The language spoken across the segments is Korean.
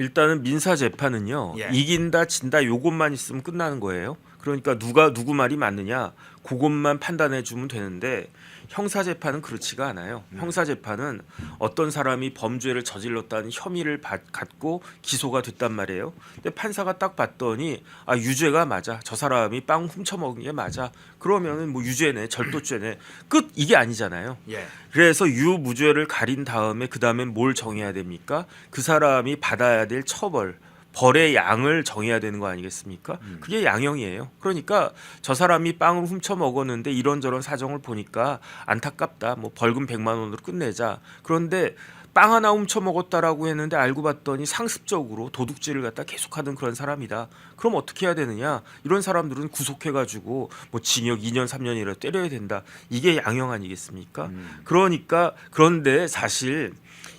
일단은 민사 재판은요. 예. 이긴다 진다 요것만 있으면 끝나는 거예요. 그러니까 누가 누구 말이 맞느냐 그것만 판단해 주면 되는데 형사 재판은 그렇지가 않아요. 형사 재판은 어떤 사람이 범죄를 저질렀다는 혐의를 갖고 기소가 됐단 말이에요. 근데 판사가 딱 봤더니 아 유죄가 맞아. 저 사람이 빵 훔쳐먹은 게 맞아. 그러면은 뭐 유죄네, 절도죄네. 끝 이게 아니잖아요. 예. 그래서 유무죄를 가린 다음에 그 다음에 뭘 정해야 됩니까? 그 사람이 받아야 될 처벌, 벌의 양을 정해야 되는 거 아니겠습니까? 그게 양형이에요. 그러니까 저 사람이 빵을 훔쳐 먹었는데 이런저런 사정을 보니까 안타깝다. 뭐 벌금 100만 원으로 끝내자. 그런데 빵 하나 훔쳐 먹었다라고 했는데 알고 봤더니 상습적으로 도둑질을 갖다 계속하던 그런 사람이다. 그럼 어떻게 해야 되느냐? 이런 사람들은 구속해가지고 뭐 징역 2년 3년이라도 때려야 된다. 이게 양형 아니겠습니까? 그러니까 그런데 사실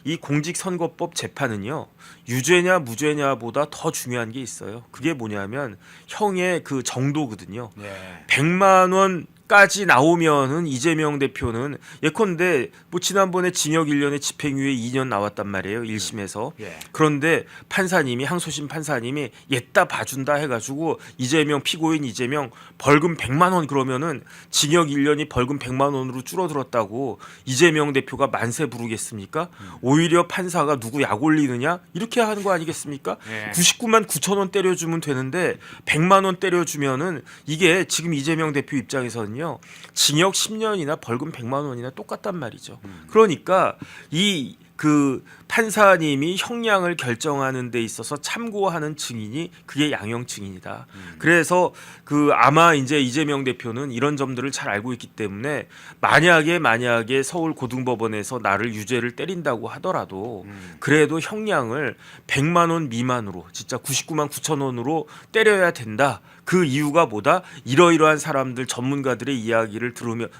이 공직선거법 재판은요 유죄냐 무죄냐보다 더 중요한 게 있어요. 그게 뭐냐면 형의 그 정도거든요. 예. 100만 원까지 나오면은 이재명 대표는 예컨대 뭐 지난번에 징역 1년에 집행유예 2년 나왔단 말이에요. 1심에서. 예. 그런데 판사님이 항소심 판사님이 옛다 봐준다 해가지고 이재명 피고인 이재명 벌금 100만 원 그러면은 징역 1년이 벌금 100만 원으로 줄어들었다고 이재명 대표가 만세 부르겠습니까? 오히려 판사가 누구 약 올리느냐 이렇게 하는 거 아니겠습니까? 예. 99만 9천 원 때려주면 되는데 100만 원 때려주면은 이게 지금 이재명 대표 입장에서는요 징역 10년이나 벌금 100만 원이나 똑같단 말이죠. 그러니까 이 그 판사님이 형량을 결정하는 데 있어서 참고하는 증인이 그게 양형 증인이다. 그래서 그 아마 이제 이재명 대표는 이런 점들을 잘 알고 있기 때문에 만약에 서울 고등법원에서 나를 유죄를 때린다고 하더라도 그래도 형량을 100만 원 미만으로 진짜 99만 9천 원으로 때려야 된다. 그 이유가 뭐다? 이러이러한 사람들 전문가들의 이야기를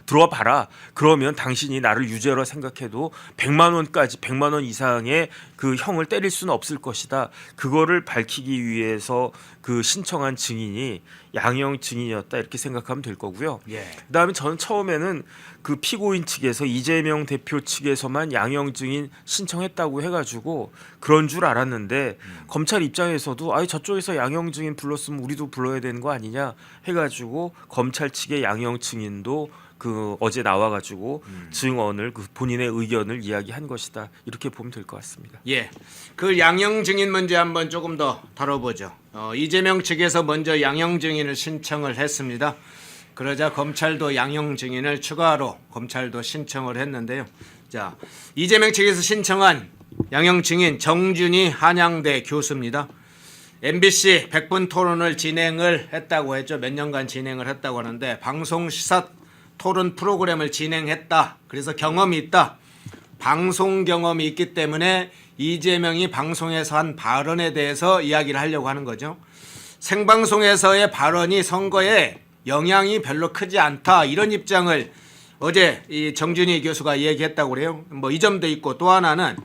들어봐라. 그러면 당신이 나를 유죄로 생각해도 100만 원까지 100만 원 이상의 그 형을 때릴 수는 없을 것이다. 그거를 밝히기 위해서 그 신청한 증인이 양형 증인이었다 이렇게 생각하면 될 거고요. 예. 그다음에 저는 처음에는 그 피고인 측에서 이재명 대표 측에서만 양형 증인 신청했다고 해가지고 그런 줄 알았는데 검찰 입장에서도 아니 저쪽에서 양형 증인 불렀으면 우리도 불러야 되는 거 아니냐 해가지고 검찰 측의 양형 증인도 그 어제 나와가지고 증언을 그 본인의 의견을 이야기한 것이다 이렇게 보면 될 것 같습니다. 예. 그 양형 증인 문제 한번 조금 더 다뤄보죠. 이재명 측에서 먼저 양형 증인을 신청을 했습니다. 그러자 검찰도 양형 증인을 추가로 검찰도 신청을 했는데요. 자, 이재명 측에서 신청한 양형 증인 정준희 한양대 교수입니다. MBC 100분 토론을 진행을 했다고 했죠. 몇 년간 진행을 했다고 하는데 방송 시사 토론 프로그램을 진행했다. 그래서 경험이 있다. 방송 경험이 있기 때문에 이재명이 방송에서 한 발언에 대해서 이야기를 하려고 하는 거죠. 생방송에서의 발언이 선거에 영향이 별로 크지 않다. 이런 입장을 어제 이 정준희 교수가 얘기했다고 그래요. 뭐 이 점도 있고 또 하나는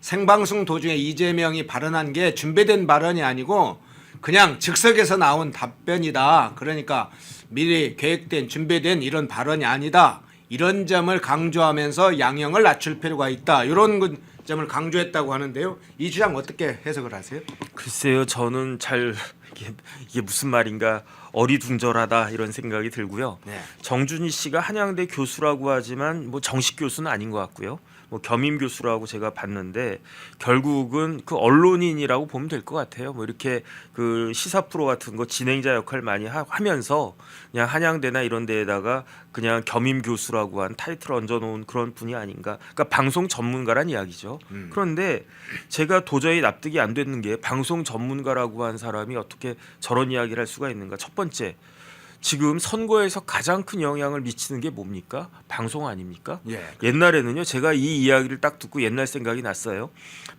생방송 도중에 이재명이 발언한 게 준비된 발언이 아니고 그냥 즉석에서 나온 답변이다. 그러니까 미리 계획된 준비된 이런 발언이 아니다. 이런 점을 강조하면서 양형을 낮출 필요가 있다. 이런 점을 강조했다고 하는데요. 이 주장 어떻게 해석을 하세요? 글쎄요, 저는 잘 이게 무슨 말인가 어리둥절하다 이런 생각이 들고요. 네. 정준희 씨가 한양대 교수라고 하지만 뭐 정식 교수는 아닌 것 같고요. 뭐 겸임 교수라고 제가 봤는데 결국은 그 언론인이라고 보면 될 것 같아요. 뭐 이렇게 그 시사 프로 같은 거 진행자 역할 많이 하면서 그냥 한양대나 이런 데에다가 그냥 겸임 교수라고 한 타이틀 얹어놓은 그런 분이 아닌가. 그러니까 방송 전문가란 이야기죠. 그런데 제가 도저히 납득이 안 되는 게 방송 전문가라고 한 사람이 어떻게 저런 이야기를 할 수가 있는가. 첫 번째. 지금 선거에서 가장 큰 영향을 미치는 게 뭡니까? 방송 아닙니까? 예. 옛날에는요. 제가 이 이야기를 딱 듣고 옛날 생각이 났어요.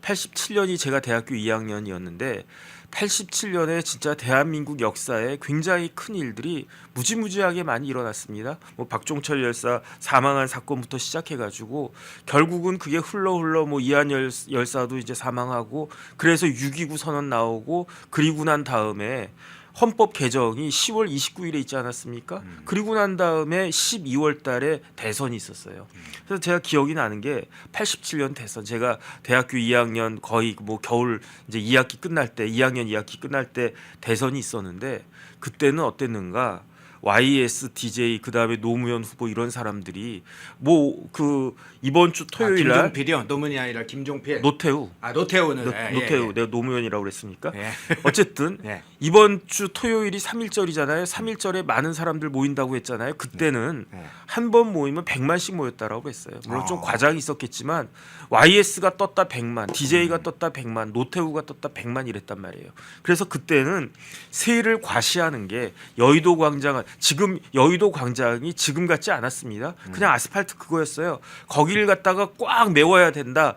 87년이 제가 대학교 2학년이었는데 87년에 진짜 대한민국 역사에 굉장히 큰 일들이 무지무지하게 많이 일어났습니다. 뭐 박종철 열사 사망한 사건부터 시작해가지고 결국은 그게 흘러 뭐 이한 열사도 이제 사망하고 그래서 6.29 선언 나오고 그리고 난 다음에 헌법 개정이 10월 29일에 있지 않았습니까? 그리고 난 다음에 12월 달에 대선이 있었어요. 그래서 제가 기억이 나는 게 87년 대선, 제가 대학교 2학년 거의 뭐 겨울 이제 2학기 끝날 때 2학년 2학기 끝날 때 대선이 있었는데 그때는 어땠는가? YS, DJ 그다음에 노무현 후보 이런 사람들이 뭐 그 이번 주 토요일 날 김종필이요. 노무현이 아니라 김종필. 노태우 노태우는 노태우 내가 노무현이라고 그랬습니까? 예. 어쨌든 예. 이번 주 토요일이 3.1절이잖아요. 3.1절에 많은 사람들 모인다고 했잖아요. 그때는 예. 한 번 모이면 100만씩 모였다라고 했어요. 물론 좀 아. 과장이 있었겠지만 YS가 떴다 100만, DJ가 떴다 100만, 노태우가 떴다 100만 이랬단 말이에요. 그래서 그때는 세를 과시하는 게 여의도 광장, 지금 여의도 광장이 지금 같지 않았습니다. 그냥 아스팔트 그거였어요. 거기를 갖다가 꽉 메워야 된다.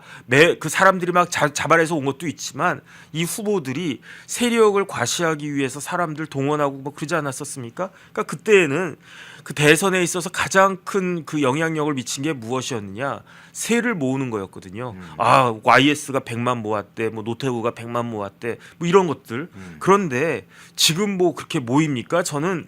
그 사람들이 막 자발해서 온 것도 있지만 이 후보들이 세력을 과시하기 위해서 사람들 동원하고 뭐 그러지 않았었습니까? 그러니까 그때는 그 대선에 있어서 가장 큰 그 영향력을 미친 게 무엇이었느냐? 세를 모으는 거였거든요. 아, YS가 100만 모았대, 뭐 노태우가 100만 모았대, 뭐 이런 것들. 그런데 지금 뭐 그렇게 모입니까? 저는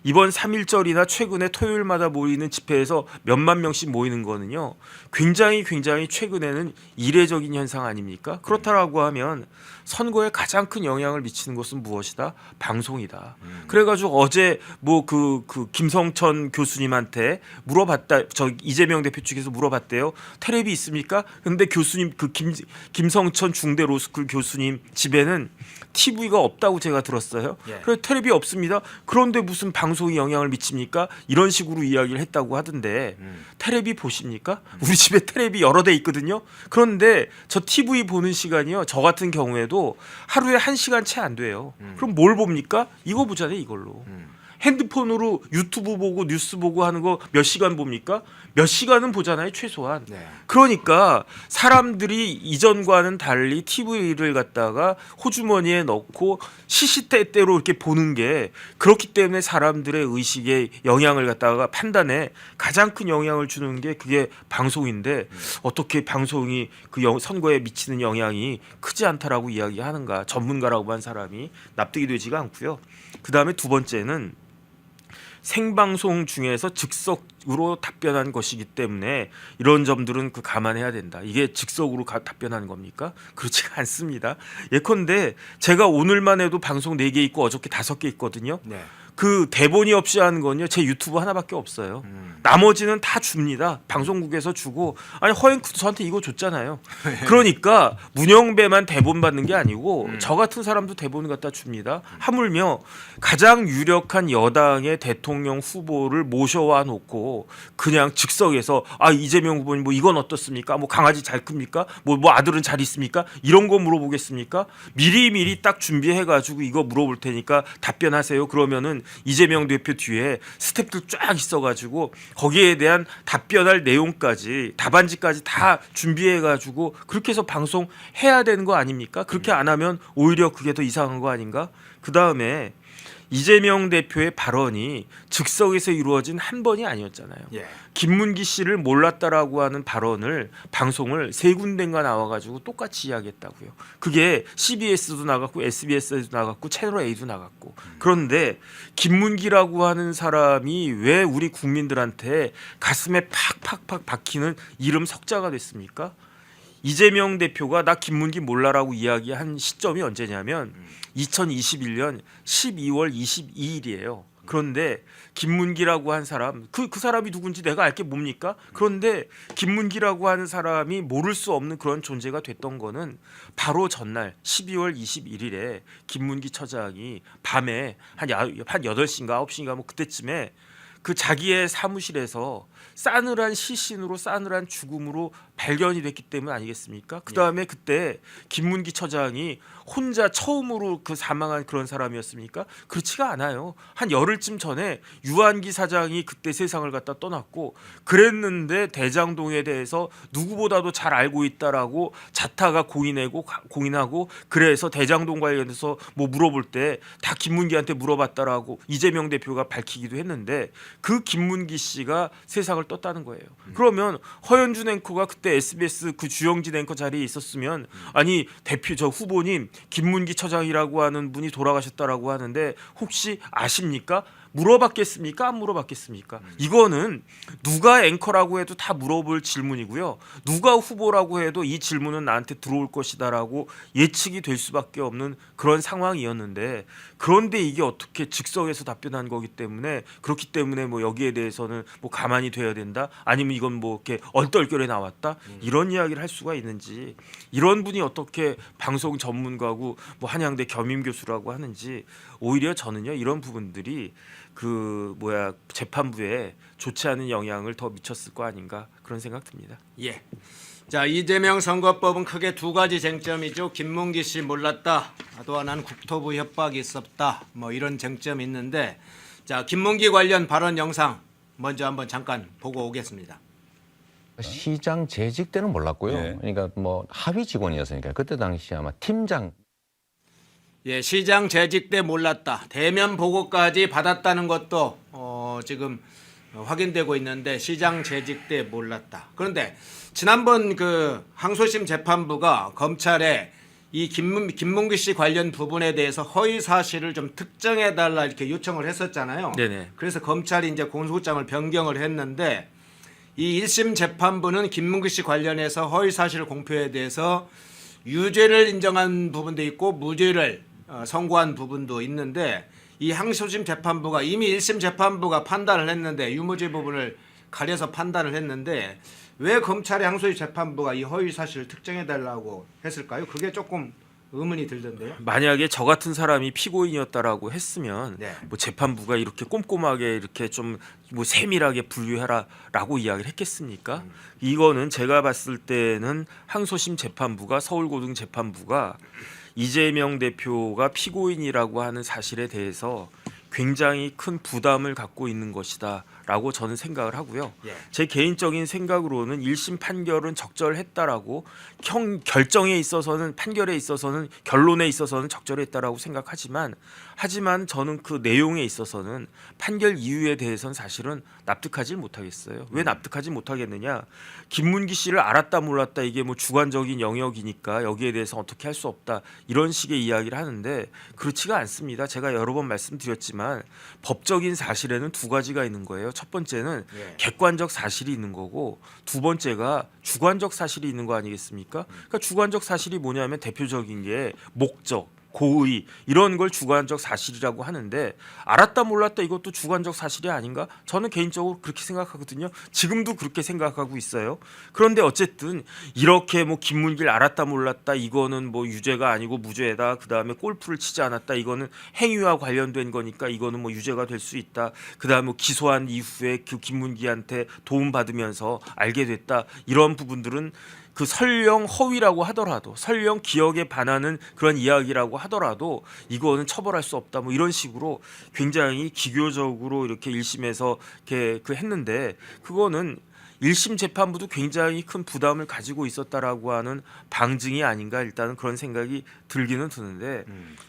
이번 3.1절이나 최근에 토요일마다 모이는 집회에서 몇만 명씩 모이는 거는요. 굉장히 최근에는 이례적인 현상 아닙니까? 그렇다라고 하면 선거에 가장 큰 영향을 미치는 것은 무엇이다? 방송이다. 그래가지고 어제 뭐 그 김성천 교수님한테 물어봤다. 저 이재명 대표 측에서 물어봤대요. 테레비 있습니까? 근데 교수님 그 김성천 중대 로스쿨 교수님 집에는 TV가 없다고 제가 들었어요. 예. 그래 테레비 없습니다. 그런데 무슨 방송이 영향을 미칩니까? 이런 식으로 이야기를 했다고 하던데 테레비 보십니까? 우리 집에 테레비 여러 대 있거든요. 그런데 저 TV 보는 시간이요. 저 같은 경우에도 하루에 1시간 채 안 돼요. 그럼 뭘 봅니까? 이거 보잖아요. 이걸로. 핸드폰으로 유튜브 보고 뉴스 보고 하는 거 몇 시간 봅니까? 몇 시간은 보잖아요, 최소한. 네. 그러니까 사람들이 이전과는 달리 TV를 갖다가 호주머니에 넣고 시시때때로 이렇게 보는 게 그렇기 때문에 사람들의 의식에 영향을 갖다가 판단에 가장 큰 영향을 주는 게 그게 방송인데 어떻게 방송이 그 선거에 미치는 영향이 크지 않다라고 이야기하는가? 전문가라고 한 사람이 납득이 되지가 않고요. 그다음에 두 번째는 생방송 중에서 즉석으로 답변한 것이기 때문에 이런 점들은 그 감안해야 된다. 이게 즉석으로 답변한 겁니까? 그렇지가 않습니다. 예컨대 제가 오늘만 해도 방송 4개 있고 어저께 5개 있거든요. 네. 그 대본이 없이 하는 건요. 제 유튜브 하나밖에 없어요. 나머지는 다 줍니다. 방송국에서 주고 아니 허앵크도 저한테 이거 줬잖아요. 그러니까 문영배만 대본 받는 게 아니고 저 같은 사람도 대본을 갖다 줍니다. 하물며 가장 유력한 여당의 대통령 후보를 모셔와 놓고 그냥 즉석에서 아 이재명 후보님 뭐 이건 어떻습니까? 뭐 강아지 잘 큽니까? 뭐 아들은 잘 있습니까? 이런 거 물어보겠습니까? 미리 딱 준비해 가지고 이거 물어볼 테니까 답변하세요. 그러면은 이재명 대표 뒤에 스태프들 쫙 있어가지고 거기에 대한 답변할 내용까지 답안지까지 다 준비해가지고 그렇게 해서 방송해야 되는 거 아닙니까? 그렇게 안 하면 오히려 그게 더 이상한 거 아닌가? 그 다음에 이재명 대표의 발언이 즉석에서 이루어진 한 번이 아니었잖아요. 예. 김문기 씨를 몰랐다라고 하는 발언을 방송을 3군데인가 나와가지고 똑같이 이야기했다고요. 그게 CBS도 나갔고 SBS도 나갔고 채널 A도 나갔고. 그런데 김문기라고 하는 사람이 왜 우리 국민들한테 가슴에 팍팍팍 박히는 이름 석자가 됐습니까? 이재명 대표가 나 김문기 몰라라고 이야기한 시점이 언제냐면 2021년 12월 22일이에요. 그런데 김문기라고 한 사람 그 사람이 누군지 내가 알 게 뭡니까? 그런데 김문기라고 하는 사람이 모를 수 없는 그런 존재가 됐던 거는 바로 전날 12월 21일에 김문기 처장이 밤에 한 8시인가 9시인가 뭐 그때쯤에 그 자기의 사무실에서 싸늘한 시신으로 싸늘한 죽음으로 발견이 됐기 때문 아니겠습니까? 그 다음에 그때 김문기 처장이 혼자 처음으로 그 사망한 그런 사람이었습니까? 그렇지가 않아요. 한 열흘쯤 전에 유한기 사장이 그때 세상을 갖다 떠났고 그랬는데 대장동에 대해서 누구보다도 잘 알고 있다라고 자타가 공인하고 그래서 대장동 관련해서 뭐 물어볼 때 다 김문기한테 물어봤다라고 이재명 대표가 밝히기도 했는데 그 김문기 씨가 세상을 떴다는 거예요. 그러면 허현준 앵커가 그때 때 SBS 그 주영진 앵커 자리에 있었으면 아니 대표 저 후보님 김문기 처장이라고 하는 분이 돌아가셨다라고 하는데 혹시 아십니까? 물어봤겠습니까? 안 물어봤겠습니까? 이거는 누가 앵커라고 해도 다 물어볼 질문이고요. 누가 후보라고 해도 이 질문은 나한테 들어올 것이다라고 예측이 될 수밖에 없는 그런 상황이었는데 그런데 이게 어떻게 즉석에서 답변한 거기 때문에 그렇기 때문에 뭐 여기에 대해서는 뭐 가만히 돼야 된다 아니면 이건 뭐 이렇게 얼떨결에 나왔다 이런 이야기를 할 수가 있는지 이런 분이 어떻게 방송 전문가고 뭐 한양대 겸임 교수라고 하는지 오히려 저는요 이런 부분들이 그 재판부에 좋지 않은 영향을 더 미쳤을 거 아닌가 그런 생각 듭니다. 예. 자, 이재명 선거법은 크게 두 가지 쟁점이죠. 김문기 씨 몰랐다. 또 하나는 국토부 협박이 있었다. 뭐 이런 쟁점이 있는데 자, 김문기 관련 발언 영상 먼저 한번 잠깐 보고 오겠습니다. 시장 재직 때는 몰랐고요. 예. 그러니까 뭐 하위 직원이었으니까 그때 당시 아마 팀장. 예, 시장 재직 때 몰랐다. 대면 보고까지 받았다는 것도 지금 확인되고 있는데 시장 재직 때 몰랐다. 그런데 지난번 그 항소심 재판부가 검찰에 이 김문기 씨 관련 부분에 대해서 허위 사실을 좀 특정해 달라 이렇게 요청을 했었잖아요. 네네. 그래서 검찰이 이제 공소장을 변경을 했는데 이 1심 재판부는 김문기 씨 관련해서 허위 사실 공표에 대해서 유죄를 인정한 부분도 있고 무죄를 선고한 부분도 있는데 이 항소심 재판부가 이미 1심 재판부가 판단을 했는데 유무죄 부분을 가려서 판단을 했는데 왜 검찰의 항소심 재판부가 이 허위 사실을 특정해 달라고 했을까요? 그게 조금 의문이 들던데요. 만약에 저 같은 사람이 피고인이었다라고 했으면 네. 뭐 재판부가 이렇게 꼼꼼하게 이렇게 좀 뭐 세밀하게 분류해라라고 이야기를 했겠습니까? 이거는 제가 봤을 때는 항소심 재판부가 서울고등 재판부가 이재명 대표가 피고인이라고 하는 사실에 대해서 굉장히 큰 부담을 갖고 있는 것이다라고 저는 생각을 하고요. 예. 제 개인적인 생각으로는 1심 판결은 적절했다라고 결정에 있어서는 판결에 있어서는 결론에 있어서는 적절했다라고 생각하지만 저는 그 내용에 있어서는 판결 이유에 대해서는 사실은 납득하지 못하겠어요. 왜 납득하지 못하겠느냐? 김문기 씨를 알았다 몰랐다 이게 뭐 주관적인 영역이니까 여기에 대해서 어떻게 할 수 없다 이런 식의 이야기를 하는데 그렇지가 않습니다. 제가 여러 번 말씀드렸지만 법적인 사실에는 두 가지가 있는 거예요. 첫 번째는 예. 객관적 사실이 있는 거고 두 번째가 주관적 사실이 있는 거 아니겠습니까? 그러니까 주관적 사실이 뭐냐면 대표적인 게 목적 고의 이런 걸 주관적 사실이라고 하는데 알았다 몰랐다 이것도 주관적 사실이 아닌가? 저는 개인적으로 그렇게 생각하거든요. 지금도 그렇게 생각하고 있어요. 그런데 어쨌든 이렇게 뭐 김문기를 알았다 몰랐다 이거는 뭐 유죄가 아니고 무죄다. 그다음에 골프를 치지 않았다. 이거는 행위와 관련된 거니까 이거는 뭐 유죄가 될 수 있다. 그다음에 뭐 기소한 이후에 그 김문기한테 도움 받으면서 알게 됐다. 이런 부분들은 그 설령 허위라고 하더라도 설령 기억에 반하는 그런 이야기라고 하더라도 이거는 처벌할 수 없다 뭐 이런 식으로 굉장히 기교적으로 이렇게 1심에서 이렇게 했는데 그거는 1심 재판부도 굉장히 큰 부담을 가지고 있었다라고 하는 방증이 아닌가 일단은 그런 생각이 들기는 드는데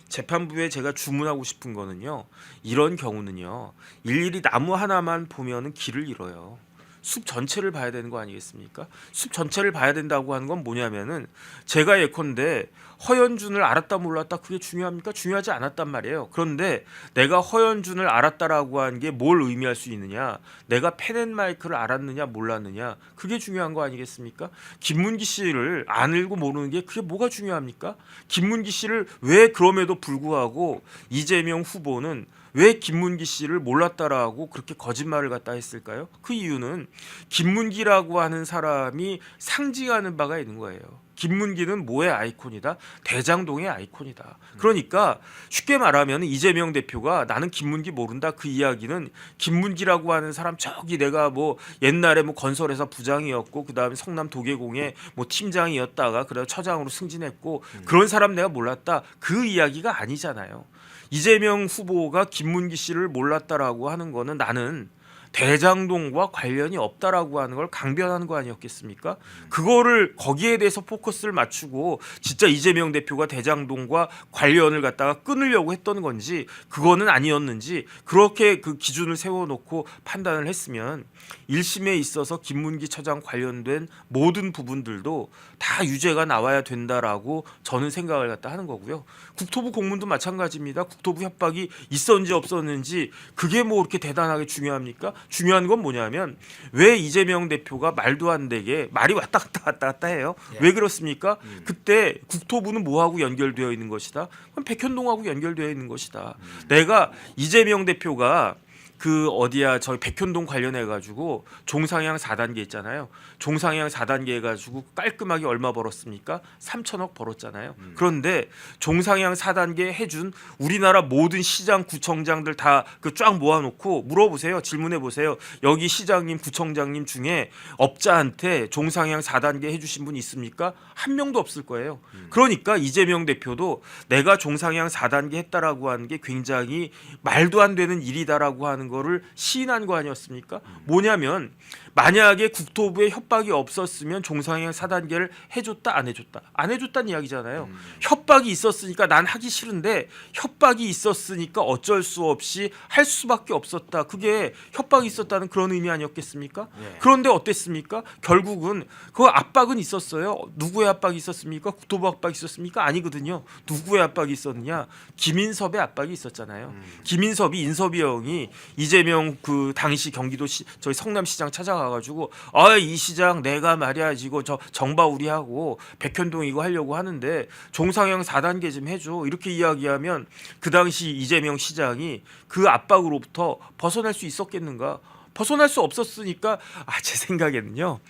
재판부에 제가 주문하고 싶은 거는요 이런 경우는요 일일이 나무 하나만 보면은 길을 잃어요. 숲 전체를 봐야 되는 거 아니겠습니까? 숲 전체를 봐야 된다고 하는 건 뭐냐면은 제가 예컨대 허연준을 알았다 몰랐다 그게 중요합니까? 중요하지 않았단 말이에요. 그런데 내가 허연준을 알았다라고 하는 게 뭘 의미할 수 있느냐? 내가 펜앤마이크를 알았느냐 몰랐느냐? 그게 중요한 거 아니겠습니까? 김문기 씨를 안 알고 모르는 게 그게 뭐가 중요합니까? 김문기 씨를 왜 그럼에도 불구하고 이재명 후보는 왜 김문기 씨를 몰랐다라고 그렇게 거짓말을 갖다 했을까요? 그 이유는 김문기라고 하는 사람이 상징하는 바가 있는 거예요. 김문기는 뭐의 아이콘이다? 대장동의 아이콘이다. 그러니까 쉽게 말하면 이재명 대표가 나는 김문기 모른다 그 이야기는 김문기라고 하는 사람 저기 내가 뭐 옛날에 뭐 건설회사 부장이었고 그다음에 성남 도계공의 뭐 팀장이었다가 그다음 처장으로 승진했고 그런 사람 내가 몰랐다 그 이야기가 아니잖아요. 이재명 후보가 김문기 씨를 몰랐다라고 하는 거는 나는 대장동과 관련이 없다라고 하는 걸 강변하는 거 아니었겠습니까? 그거를 거기에 대해서 포커스를 맞추고 진짜 이재명 대표가 대장동과 관련을 갖다가 끊으려고 했던 건지 그거는 아니었는지 그렇게 그 기준을 세워놓고 판단을 했으면 1심에 있어서 김문기 처장 관련된 모든 부분들도 다 유죄가 나와야 된다라고 저는 생각을 갖다 하는 거고요. 국토부 공문도 마찬가지입니다. 국토부 협박이 있었는지 없었는지 그게 뭐 그렇게 대단하게 중요합니까? 중요한 건 뭐냐면 왜 이재명 대표가 말도 안 되게 말이 왔다 갔다 해요. 왜 그렇습니까? 그때 국토부는 뭐하고 연결되어 있는 것이다. 그럼 백현동하고 연결되어 있는 것이다. 내가 이재명 대표가 그 어디야 저희 백현동 관련해 가지고 종상향 4단계 있잖아요. 종상향 4단계 해가지고 깔끔하게 얼마 벌었습니까? 3천억 벌었잖아요. 그런데 종상향 4단계 해준 우리나라 모든 시장 구청장들 다 그 쫙 모아놓고 물어보세요. 질문해 보세요. 여기 시장님 구청장님 중에 업자한테 종상향 4단계 해주신 분 있습니까? 한 명도 없을 거예요. 그러니까 이재명 대표도 내가 종상향 4단계 했다라고 하는 게 굉장히 말도 안 되는 일이다라고 하는 거를 시인한 거 아니었습니까? 뭐냐면 만약에 국토부에 협박이 없었으면 종상향 4단계를 해줬다 안 해줬다 안 해줬다는 이야기잖아요. 협박이 있었으니까 난 하기 싫은데 협박이 있었으니까 어쩔 수 없이 할 수밖에 없었다. 그게 협박이 있었다는 그런 의미 아니었겠습니까? 그런데 어땠습니까? 결국은 그 압박은 있었어요. 누구의 압박이 있었습니까? 국토부 압박이 있었습니까? 아니거든요. 누구의 압박이 있었느냐? 김인섭의 압박이 있었잖아요. 김인섭이 인섭이 형이 이재명 그 당시 경기도 저희 성남시장 찾아가가지고 이 시장 내가 말이야 이거 저 정바우리하고 백현동 이거 하려고 하는데 종상향 4단계 좀 해줘 이렇게 이야기하면 그 당시 이재명 시장이 그 압박으로부터 벗어날 수 있었겠는가? 벗어날 수 없었으니까 제 생각에는요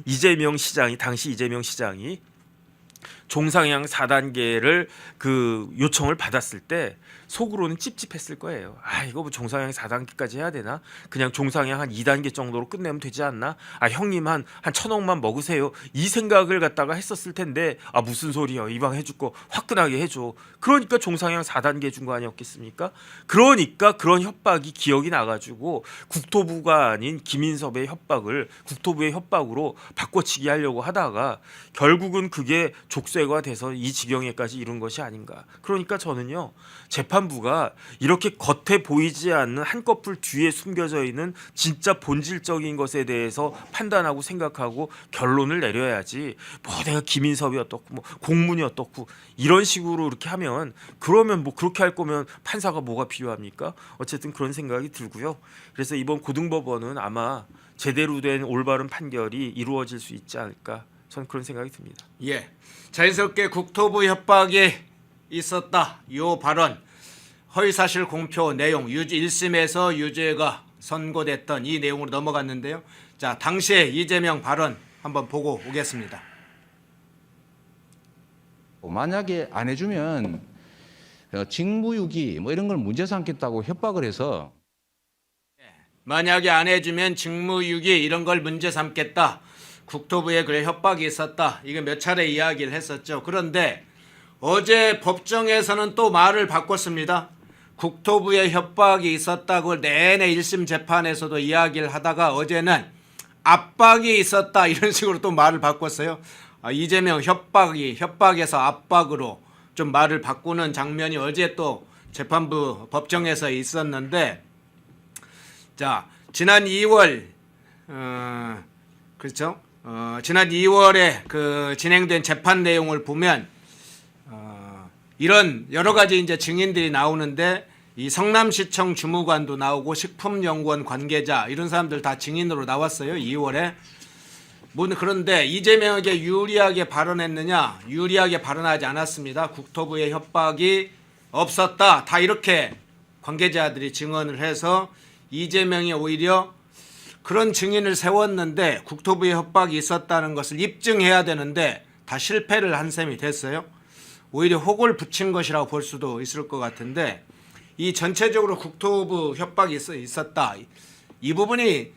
이재명 시장이 당시 이재명 시장이 종상향 4단계를 그 요청을 받았을 때 속으로는 찝찝했을 거예요. 이거 뭐 종상향 4단계까지 해야 되나? 그냥 종상향 한 2단계 정도로 끝내면 되지 않나? 형님 한 1,000억만 먹으세요. 이 생각을 갖다가 했었을 텐데 무슨 소리야. 이방 해줄 거 화끈하게 해줘. 그러니까 종상향 4단계 해준 거 아니었겠습니까? 그러니까 그런 협박이 기억이 나가지고 국토부가 아닌 김인섭의 협박을 국토부의 협박으로 바꿔치기 하려고 하다가 결국은 그게 족쇄가 돼서 이 지경에까지 이른 것이 아닌가. 그러니까 저는요. 재판부가 이렇게 겉에 보이지 않는 한꺼풀 뒤에 숨겨져 있는 진짜 본질적인 것에 대해서 판단하고 생각하고 결론을 내려야지. 내가 김인섭이 어떻고 공문이 어떻고 이런 식으로 이렇게 하면 그러면 그렇게 할 거면 판사가 뭐가 필요합니까? 어쨌든 그런 생각이 들고요. 그래서 이번 고등법원은 아마 제대로 된 올바른 판결이 이루어질 수 있지 않을까. 저는 그런 생각이 듭니다. 예, 자연스럽게 국토부 협박이 있었다. 요 발언 허위사실 공표 내용 1심에서 유죄가 선고됐던 이 내용으로 넘어갔는데요. 자, 당시에 이재명 발언 한번 보고 오겠습니다. 만약에 안 해주면 직무유기 이런 걸 문제 삼겠다고 협박을 해서 만약에 안 해주면 직무유기 이런 걸 문제 삼겠다. 국토부에 그래 협박이 있었다. 이게 몇 차례 이야기를 했었죠. 그런데 어제 법정에서는 또 말을 바꿨습니다. 국토부에 협박이 있었다고 내내 1심 재판에서도 이야기를 하다가 어제는 압박이 있었다 이런 식으로 또 말을 바꿨어요. 이재명 협박에서 압박으로 좀 말을 바꾸는 장면이 어제 또 재판부 법정에서 있었는데 자 지난 2월 그렇죠? 지난 2월에 그 진행된 재판 내용을 보면 이런 여러 가지 이제 증인들이 나오는데 이 성남시청 주무관도 나오고 식품연구원 관계자 이런 사람들 다 증인으로 나왔어요. 2월에. 그런데 이재명에게 유리하게 발언했느냐? 유리하게 발언하지 않았습니다. 국토부의 협박이 없었다. 다 이렇게 관계자들이 증언을 해서 이재명이 오히려 그런 증인을 세웠는데 국토부의 협박이 있었다는 것을 입증해야 되는데 다 실패를 한 셈이 됐어요. 오히려 혹을 붙인 것이라고 볼 수도 있을 것 같은데 이 전체적으로 국토부 협박이 있었다. 이 부분이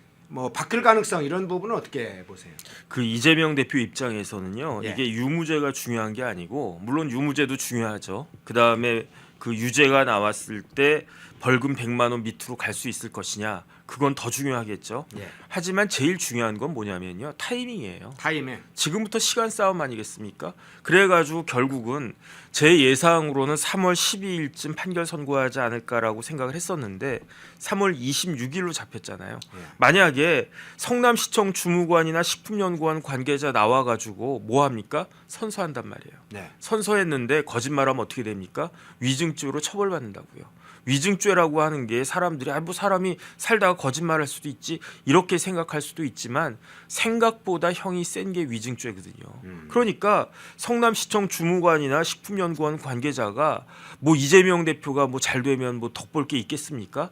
바뀔 가능성 이런 부분은 어떻게 보세요? 그 이재명 대표 입장에서는요. 예. 이게 유무죄가 중요한 게 아니고 물론 유무죄도 중요하죠. 그다음에 그 유죄가 나왔을 때 벌금 100만 원 밑으로 갈 수 있을 것이냐. 그건 더 중요하겠죠. 예. 하지만 제일 중요한 건 뭐냐면요. 타이밍이에요. 타임에 지금부터 시간 싸움 아니겠습니까? 그래가지고 결국은 제 예상으로는 3월 12일쯤 판결 선고하지 않을까라고 생각을 했었는데 3월 26일로 잡혔잖아요. 만약에 성남시청 주무관이나 식품연구원 관계자 나와가지고 뭐 합니까? 선서한단 말이에요. 네. 선서했는데 거짓말하면 어떻게 됩니까? 위증죄로 처벌받는다고요. 위증죄라고 하는 게 사람들이 뭐 사람이 살다가 거짓말할 수도 있지 이렇게 생각할 수도 있지만 생각보다 형이 센 게 위증죄거든요. 그러니까 성남시청 주무관이나 식품연구원 관계자가 뭐 이재명 대표가 뭐 잘 되면 뭐 덕볼 게 있겠습니까?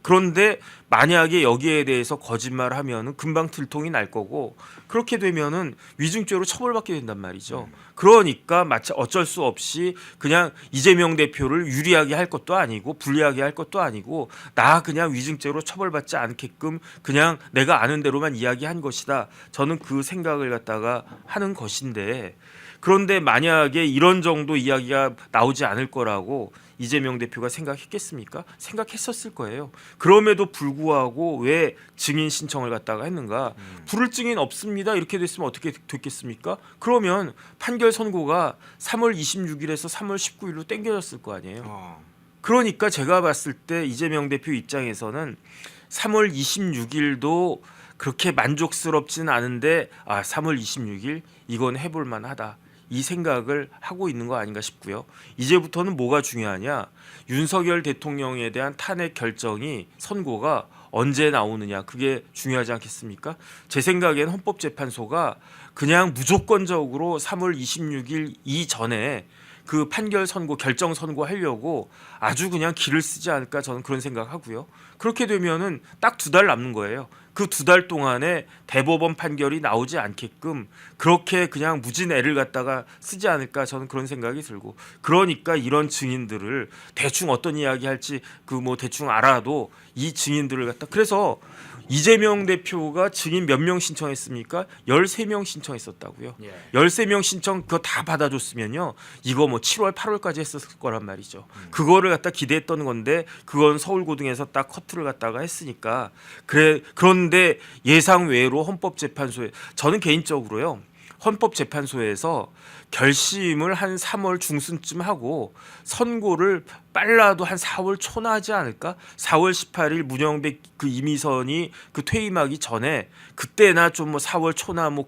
그런데 만약에 여기에 대해서 거짓말하면은 금방 들통이 날 거고 그렇게 되면은 위증죄로 처벌받게 된단 말이죠. 그러니까 마치 어쩔 수 없이 그냥 이재명 대표를 유리하게 할 것도 아니고 불리하게 할 것도 아니고 나 그냥 위증죄로 처벌받지 않게끔 그냥 내가 아는 대로만 이야기한 것이다. 저는 그 생각을 갖다가 하는 것인데 그런데 만약에 이런 정도 이야기가 나오지 않을 거라고 이재명 대표가 생각했겠습니까? 생각했었을 거예요. 그럼에도 불구하고 왜 증인 신청을 갖다가 했는가? 부를 증인 없습니다. 이렇게 됐으면 어떻게 됐겠습니까? 그러면 판결 선고가 3월 26일에서 3월 19일로 땡겨졌을 거 아니에요. 그러니까 제가 봤을 때 이재명 대표 입장에서는 3월 26일도 그렇게 만족스럽지는 않은데 3월 26일 이건 해볼 만하다. 이 생각을 하고 있는 거 아닌가 싶고요. 이제부터는 뭐가 중요하냐? 윤석열 대통령에 대한 탄핵 결정이 선고가 언제 나오느냐 그게 중요하지 않겠습니까? 제 생각엔 헌법재판소가 그냥 무조건적으로 3월 26일 이전에 그 판결 선고 결정 선고하려고 아주 그냥 기를 쓰지 않을까 저는 그런 생각하고요. 그렇게 되면은 딱 2달 남는 거예요. 그 2달 동안에 대법원 판결이 나오지 않게끔 그렇게 그냥 무진 애를 갖다가 쓰지 않을까 저는 그런 생각이 들고 그러니까 이런 증인들을 대충 어떤 이야기 할지 그 뭐 대충 알아도 이 증인들을 갖다 그래서 이재명 대표가 증인 몇 명 신청했습니까? 13명 신청했었다고요. 13명 신청 그거 다 받아줬으면요. 이거 뭐 7월 8월까지 했었을 거란 말이죠. 그거를 갖다 기대했던 건데 그건 서울고등에서 딱 커트를 갖다가 했으니까 그런데 예상 외로 헌법재판소에 저는 개인적으로요. 헌법재판소에서 결심을 한 3월 중순쯤 하고 선고를 빨라도 한 4월 초나 하지 않을까? 4월 18일 문영배 그 이미선이 그 퇴임하기 전에 그때나 좀 뭐 4월 초나 뭐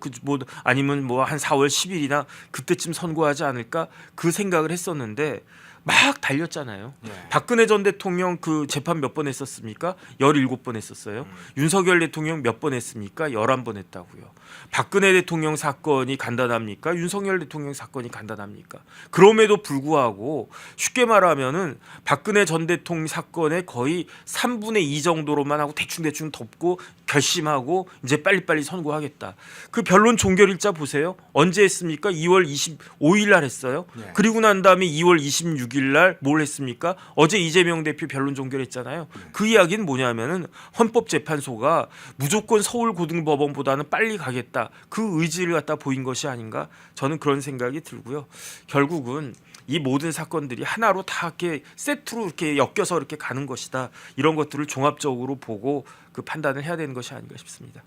아니면 뭐 한 4월 10일이나 그때쯤 선고하지 않을까? 그 생각을 했었는데 막 달렸잖아요. 박근혜 전 대통령 그 재판 몇 번 했었습니까? 17번 했었어요. 윤석열 대통령 몇 번 했습니까? 11번 했다고요. 박근혜 대통령 사건이 간단합니까? 윤석열 대통령 사건이 간단합니까? 그럼에도 불구하고 쉽게 말하면은 박근혜 전 대통령 사건의 거의 3분의 2 정도로만 하고 대충 덮고 결심하고 이제 빨리빨리 선고하겠다. 그 변론 종결일자 보세요. 언제 했습니까? 2월 25일 날 했어요. 그리고 난 다음에 2월 26일 날 뭘 했습니까? 어제 이재명 대표 변론 종결했잖아요. 그 이야기는 뭐냐면은 헌법재판소가 무조건 서울고등법원보다는 빨리 가겠다. 그 의지를 갖다 보인 것이 아닌가? 저는 그런 생각이 들고요. 결국은 이 모든 사건들이 하나로 다 이렇게 세트로 이렇게 엮여서 이렇게 가는 것이다. 이런 것들을 종합적으로 보고 그 판단을 해야 되는 것이 아닌가 싶습니다.